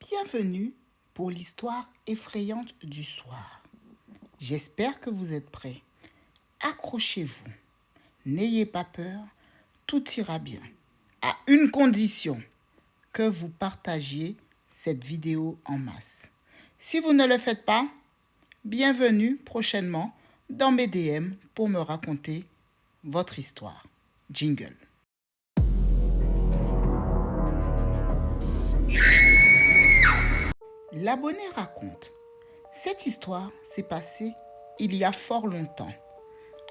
Bienvenue pour l'histoire effrayante du soir. J'espère que vous êtes prêts. Accrochez-vous. N'ayez pas peur, tout ira bien. À une condition, que vous partagiez cette vidéo en masse. Si vous ne le faites pas, bienvenue prochainement dans mes DM pour me raconter votre histoire. Jingle. L'abonné raconte. Cette histoire s'est passée il y a fort longtemps.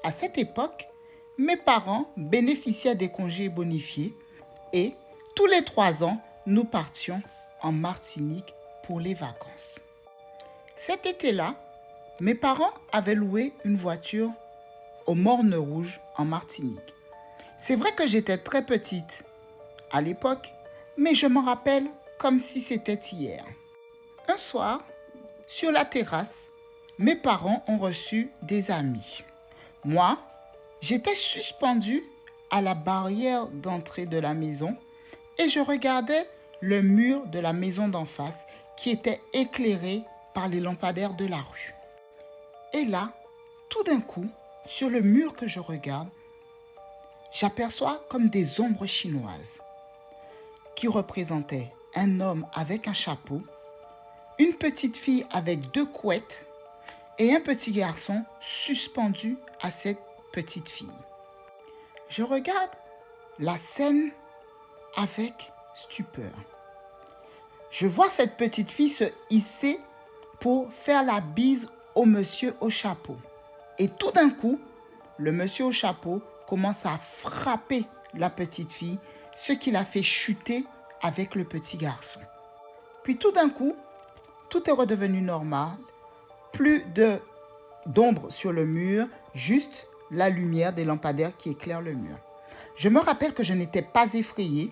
À cette époque, mes parents bénéficiaient des congés bonifiés et tous les 3 ans, nous partions en Martinique pour les vacances. Cet été-là, mes parents avaient loué une voiture au Morne Rouge en Martinique. C'est vrai que j'étais très petite à l'époque, mais je m'en rappelle comme si c'était hier. Un soir, sur la terrasse, mes parents ont reçu des amis. Moi, j'étais suspendue à la barrière d'entrée de la maison et je regardais le mur de la maison d'en face qui était éclairé par les lampadaires de la rue. Et là, tout d'un coup, sur le mur que je regarde, j'aperçois comme des ombres chinoises qui représentaient un homme avec un chapeau, une petite fille avec 2 couettes et un petit garçon suspendu à cette petite fille. Je regarde la scène avec stupeur. Je vois cette petite fille se hisser pour faire la bise au monsieur au chapeau. Et tout d'un coup, le monsieur au chapeau commence à frapper la petite fille, ce qui la fait chuter avec le petit garçon. Puis tout d'un coup, tout est redevenu normal. Plus d'ombre sur le mur, juste la lumière des lampadaires qui éclairent le mur. Je me rappelle que je n'étais pas effrayée,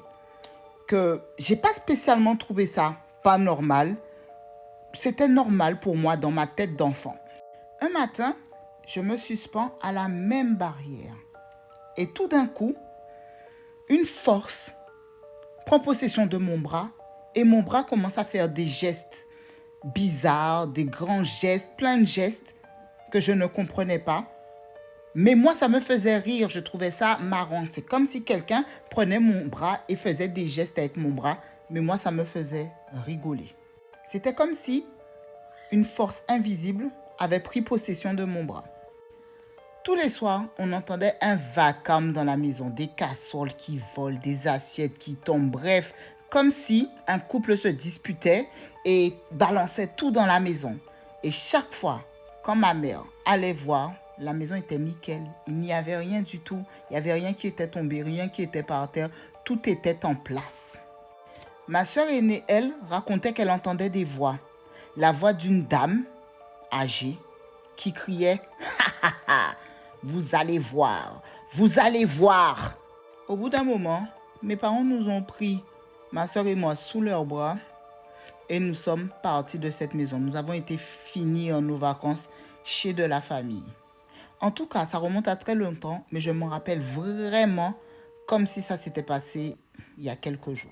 que j'ai pas spécialement trouvé ça pas normal. C'était normal pour moi dans ma tête d'enfant. Un matin, je me suspends à la même barrière. Et tout d'un coup, une force prend possession de mon bras et mon bras commence à faire des gestes bizarres, des grands gestes, plein de gestes que je ne comprenais pas. Mais moi, ça me faisait rire, je trouvais ça marrant. C'est comme si quelqu'un prenait mon bras et faisait des gestes avec mon bras. Mais moi, ça me faisait rigoler. C'était comme si une force invisible avait pris possession de mon bras. Tous les soirs, on entendait un vacarme dans la maison, des casseroles qui volent, des assiettes qui tombent, bref, comme si un couple se disputait et balançait tout dans la maison. Et chaque fois, quand ma mère allait voir, la maison était nickel. Il n'y avait rien du tout. Il n'y avait rien qui était tombé, rien qui était par terre. Tout était en place. Ma sœur aînée, elle, racontait qu'elle entendait des voix. La voix d'une dame âgée qui criait « Ha ha ha, vous allez voir, vous allez voir !» Au bout d'un moment, mes parents nous ont pris, ma sœur et moi, sous leurs bras et nous sommes partis de cette maison. Nous avons été finir nos vacances chez de la famille. En tout cas, ça remonte à très longtemps, mais je me rappelle vraiment comme si ça s'était passé il y a quelques jours.